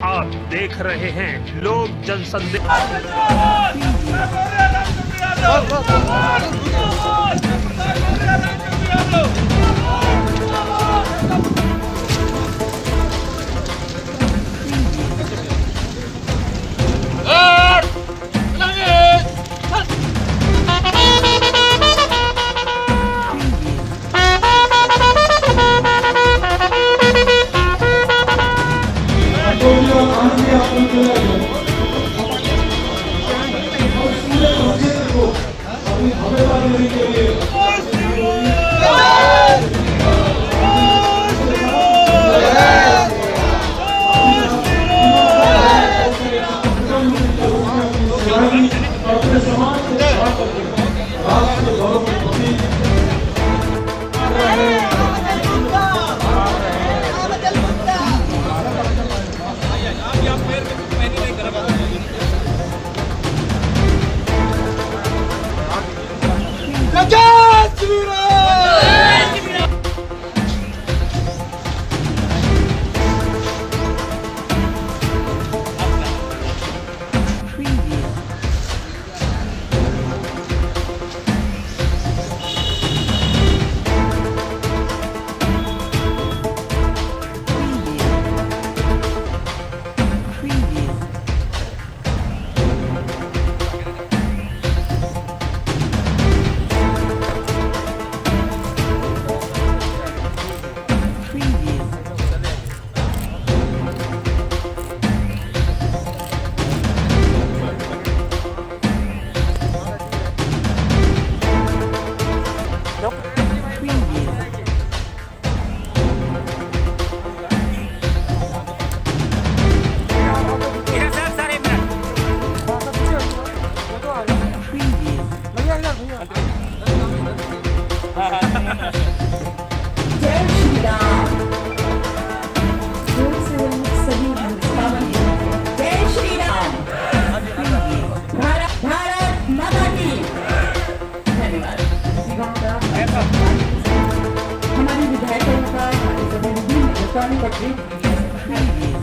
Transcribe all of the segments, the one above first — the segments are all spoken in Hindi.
आप देख रहे हैं लोक जनसंदेश।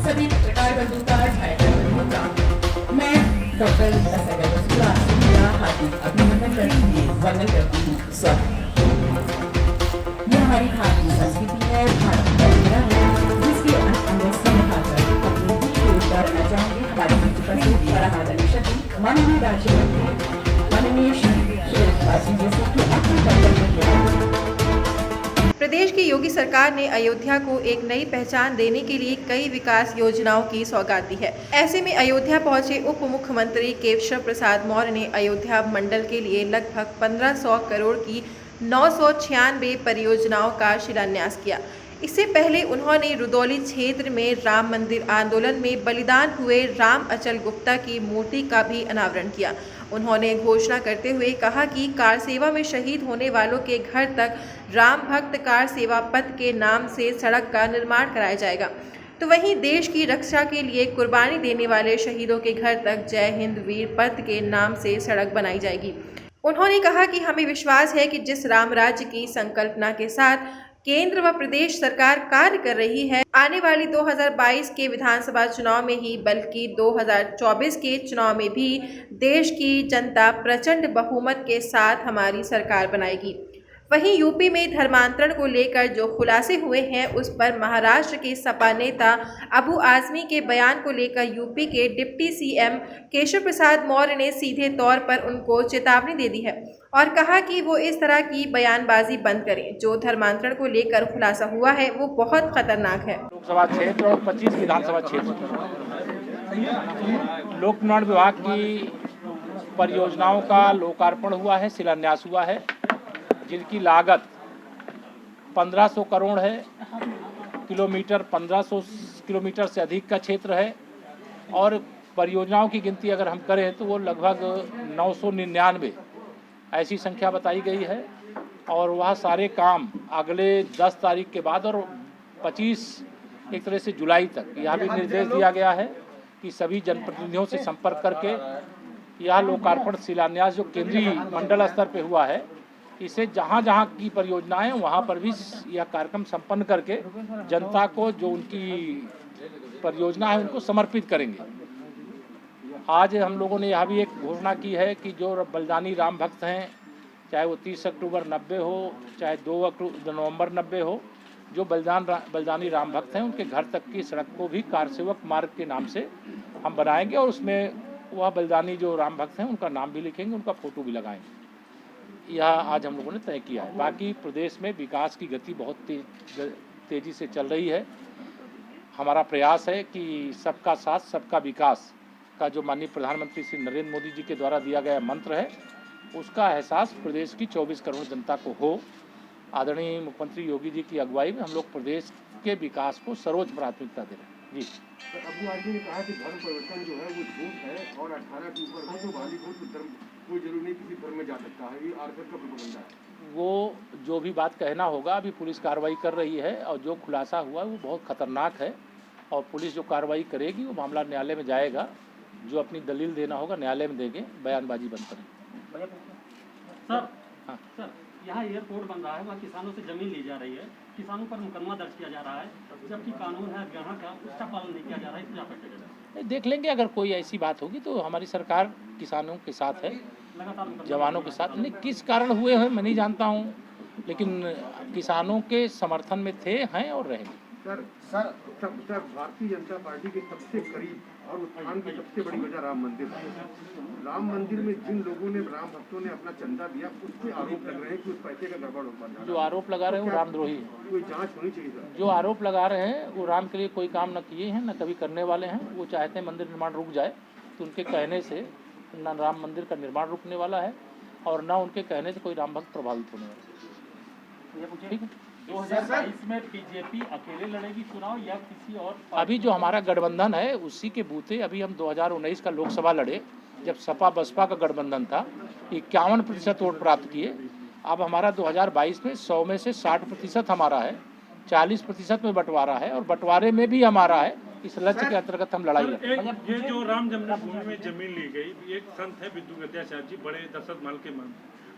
सभी पत्रकार बंधु का मैं डॉक्टर हार्दिक अभिनंदन करती हूँ, वंदन करती हूँ। स्वागत। यह हमारी भारतीय संस्कृति है, भारतीय परंपरा है, जिसके अंदर संभाकर अपने दिल के उद्धार करना चाहूँगी। हमारी प्रसिद्ध परमादरणीय माननीय राज्य मंत्री माननीय श्री शिवराज जैसे कि अपने कर्तव्य। प्रदेश की योगी सरकार ने अयोध्या को एक नई पहचान देने के लिए कई विकास योजनाओं की सौगात दी है। ऐसे में अयोध्या पहुंचे उप मुख्यमंत्री केशव प्रसाद मौर्य ने अयोध्या मंडल के लिए लगभग 1500 करोड़ की 996 परियोजनाओं का शिलान्यास किया। इससे पहले उन्होंने रुदौली क्षेत्र में राम मंदिर आंदोलन में बलिदान हुए राम अचल गुप्ता की मूर्ति का भी अनावरण किया। उन्होंने घोषणा करते हुए कहा कि कार सेवा में शहीद होने वालों के घर तक राम भक्त कार सेवा पथ के नाम से सड़क का निर्माण कराया जाएगा। तो वहीं देश की रक्षा के लिए कुर्बानी देने वाले शहीदों के घर तक जय हिंद वीर पथ के नाम से सड़क बनाई जाएगी। उन्होंने कहा कि हमें विश्वास है कि जिस राम राज्य की संकल्पना के साथ केंद्र व प्रदेश सरकार कार्य कर रही है, आने वाली 2022 के विधानसभा चुनाव में ही बल्कि 2024 के चुनाव में भी देश की जनता प्रचंड बहुमत के साथ हमारी सरकार बनाएगी। वहीं यूपी में धर्मांतरण को लेकर जो खुलासे हुए हैं, उस पर महाराष्ट्र के सपा नेता अबू आजमी के बयान को लेकर यूपी के डिप्टी सीएम केशव प्रसाद मौर्य ने सीधे तौर पर उनको चेतावनी दे दी है और कहा कि वो इस तरह की बयानबाजी बंद करें। जो धर्मांतरण को लेकर खुलासा हुआ है वो बहुत खतरनाक है। लोकसभा क्षेत्र और 25 विधानसभा क्षेत्र लोक निर्माण विभाग की परियोजनाओं का लोकार्पण हुआ है, शिलान्यास हुआ है, जिनकी लागत 1500 करोड़ है। किलोमीटर 1500 किलोमीटर से अधिक का क्षेत्र है और परियोजनाओं की गिनती अगर हम करें तो वो लगभग 999 ऐसी संख्या बताई गई है और वह सारे काम अगले 10 तारीख के बाद और 25 एक तरह से जुलाई तक यह भी निर्देश दिया गया है कि सभी जनप्रतिनिधियों से संपर्क करके यह लोकार्पण शिलान्यास जो केंद्रीय मंडल स्तर पे हुआ है, इसे जहाँ जहाँ की परियोजनाएं वहाँ पर भी यह कार्यक्रम संपन्न करके जनता को जो उनकी परियोजना है उनको समर्पित करेंगे। आज हम लोगों ने यहाँ भी एक घोषणा की है कि जो बलिदानी राम भक्त हैं, चाहे वो 30 अक्टूबर 90 हो, चाहे 2 नवंबर 90 हो, जो बलिदानी राम भक्त हैं उनके घर तक की सड़क को भी कारसेवक मार्ग के नाम से हम बनाएंगे और उसमें वह बलिदानी जो राम भक्त हैं उनका नाम भी लिखेंगे, उनका फ़ोटो भी लगाएंगे। यह आज हम लोगों ने तय किया है। बाकी प्रदेश में विकास की गति बहुत तेज़ी से चल रही है। हमारा प्रयास है कि सबका साथ सबका विकास का जो माननीय प्रधानमंत्री श्री नरेंद्र मोदी जी के द्वारा दिया गया मंत्र है, उसका एहसास प्रदेश की 24 करोड़ जनता को हो। आदरणीय मुख्यमंत्री योगी जी की अगुवाई में हम लोग प्रदेश के विकास को सर्वोच्च प्राथमिकता दे रहे हैं। जी अबू आदमी ने कहा कि धर्म परिवर्तन जो है वो झूठ है और 18 के ऊपर हो तो बालिग हो तो धर्म कोई जरूरी नहीं किसी धर्म में जा सकता है, ये आरएसएस का प्रोपेगेंडा है। वो जो भी बात कहना होगा, अभी पुलिस कार्रवाई कर रही है और जो खुलासा हुआ वो बहुत खतरनाक है और पुलिस जो कार्रवाई करेगी वो मामला न्यायालय में जाएगा। जो अपनी दलील देना होगा न्यायालय में देंगे, बयानबाजी बंद करेंगे। सर, हाँ सर, यहाँ एयरपोर्ट बन रहा है, वहाँ किसानों से जमीन ली जा रही है, किसानों पर मुकदमा दर्ज किया जा रहा है, जबकि कानून है ग्रहण का, उसका पालन नहीं किया जा रहा है। क्या करते हैं? देख लेंगे, अगर कोई ऐसी बात होगी तो हमारी सरकार किसानों के साथ है, जवानों के साथ। नहीं, किस कारण हुए हैं मैं नहीं जानता हूँ, लेकिन किसानों के समर्थन में थे, हैं और रहेंगे। सर भारतीय जनता पार्टी के सबसे करीब और उत्थान की सबसे बड़ी वजह राम मंदिर है। राम मंदिर में जिन लोगों ने, राम भक्तों ने अपना चंदा दिया, उससे आरोप लग रहे हैं कि उस पैसे का गड़बड़ हो पा रहा है। जो आरोप लगा रहे हैं वो रामद्रोही है। कोई जांच होनी चाहिए सर। जो आरोप लगा रहे हैं वो राम के लिए कोई काम न किए हैं, न कभी करने वाले हैं। वो चाहते हैं मंदिर निर्माण रुक जाए, तो उनके कहने से न राम मंदिर का निर्माण रुकने वाला है और न उनके कहने से कोई राम भक्त प्रभावित होने वाला है। ठीक है। 2022 में बीजेपी अकेले लड़ेगी चुनाव या किसी और? अभी जो हमारा गठबंधन है उसी के बूते अभी हम 2019 का लोकसभा लड़े, जब सपा बसपा का गठबंधन था, 51% वोट प्राप्त किए। अब हमारा 2022 में 100 में से 60% हमारा है, 40% में बंटवारा है और बंटवारे में भी हमारा है। इस लक्ष्य के अंतर्गत हम लड़ाई लड़ेंगे। ये जो राम जन्मभूमि में जमीन ली गई, एक संत है विद्यु गद्याचार्य जी, बड़े दशरथ माल के मन,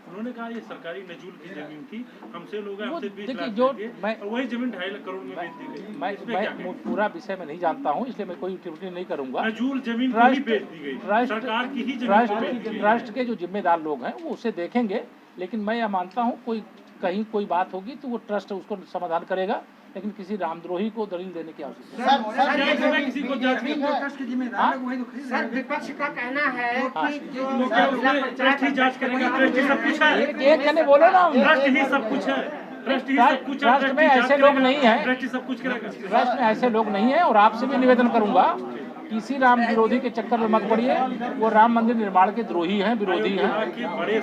उन्होंने कहा ये सरकारी नजूल की जमीन थी, हमसे लोग हमसे 20 लाख देंगे और वही जमीन 2.5 लाख करोड़ में बेच दी गई। मैं पूरा विषय में नहीं जानता हूँ, इसलिए मैं कोई टिप्पणी नहीं करूंगा। नजूल जमीन को ही बेच दी गई, सरकार की ही जमीन। ट्रस्ट के जो जिम्मेदार लोग हैं वो उसे देखेंगे, लेकिन मैं यह मानता हूँ कहीं कोई बात होगी तो वो ट्रस्ट उसको समाधान करेगा, लेकिन किसी रामद्रोही को दलील देने की आवश्यकता है। किसी को सर विपक्ष का कहना है कि जो ट्रस्ट ही जांच करेगा, ट्रस्ट ही सब कुछ है। एक कहने बोलो ना, ट्रस्ट ही सब कुछ है, ट्रस्ट ही सब कुछ है। ट्रस्ट में ऐसे लोग नहीं हैं, ट्रस्ट ही सब कुछ करेगा। ट्रस्ट में ऐसे लोग नहीं हैं और आपसे भी निवेदन करूंगा किसी राम विरोधी के चक्कर में मत पड़िए। वो राम मंदिर निर्माण के द्रोही हैं, विरोधी हैं।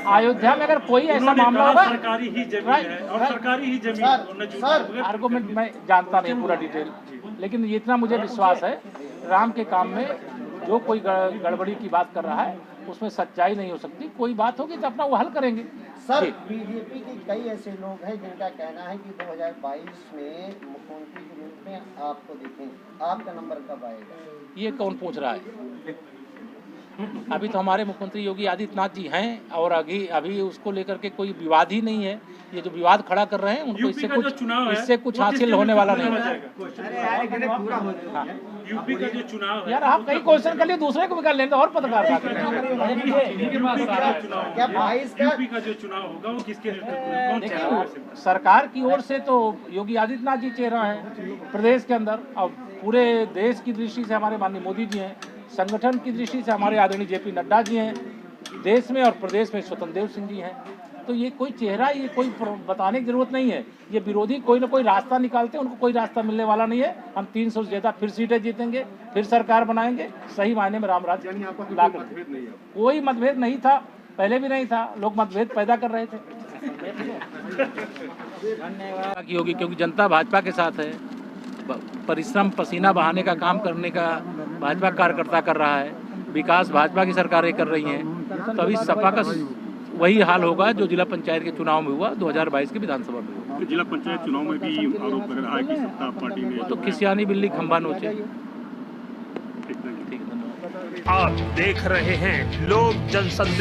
अयोध्या में अगर कोई ऐसा मामला होगा, सरकारी ही जमीन है और सरकारी ही जमीन। आर्गुमेंट मैं जानता नहीं पूरा डिटेल, लेकिन इतना मुझे विश्वास है राम के काम में जो कोई गड़बड़ी की बात कर रहा है उसमें सच्चाई नहीं हो सकती। कोई बात होगी तो अपना वो हल करेंगे। सर बीजेपी के कई ऐसे लोग हैं जिनका कहना है कि 2022 में मुख्यमंत्री के रूप में आपको देखें, आपका नंबर कब आएगा? ये कौन पूछ रहा है? अभी तो हमारे मुख्यमंत्री योगी आदित्यनाथ जी हैं और अभी उसको लेकर के कोई विवाद ही नहीं है। ये जो विवाद खड़ा कर रहे हैं उनको इससे कुछ हासिल होने वाला नहीं है। यूपी का जो चुनाव है यार, आप कई क्वेश्चन कर लिए, दूसरे को भी कर लेंगे और पत्रकार यूपी का जो चुनाव होगा वो किसके नेतृत्व में? सरकार की ओर से तो योगी आदित्यनाथ जी चेहरा है प्रदेश के अंदर, और पूरे देश की दृष्टि से हमारे माननीय मोदी जी हैं, संगठन की दृष्टि से हमारे आदरणीय जेपी नड्डा जी हैं, देश में और प्रदेश में स्वतंत्र देव सिंह जी हैं। तो ये कोई चेहरा, ये कोई बताने की जरूरत नहीं है। ये विरोधी कोई ना कोई रास्ता निकालते हैं, उनको कोई रास्ता मिलने वाला नहीं है। हम 300 से ज्यादा फिर सीटें जीतेंगे, फिर सरकार बनाएंगे, सही मायने में रामराज ला कर। कोई मतभेद नहीं था, पहले भी नहीं था, लोग मतभेद पैदा कर रहे थे। धन्यवाद होगी क्योंकि जनता भाजपा के साथ है। परिश्रम पसीना बहाने का काम करने का भाजपा कार्यकर्ता कर रहा है, विकास भाजपा की सरकारें कर रही हैं। तो अभी सपा का वही हाल होगा जो जिला पंचायत के चुनाव में हुआ, 2022 के विधानसभा में हुआ। तो जिला पंचायत चुनाव में भी आरोप लग रहा है कि सत्ता पार्टी में तो खिसियानी बिल्ली खंबा नोचे। ठीक है। आप देख रहे हैं लोक जनसंदेश।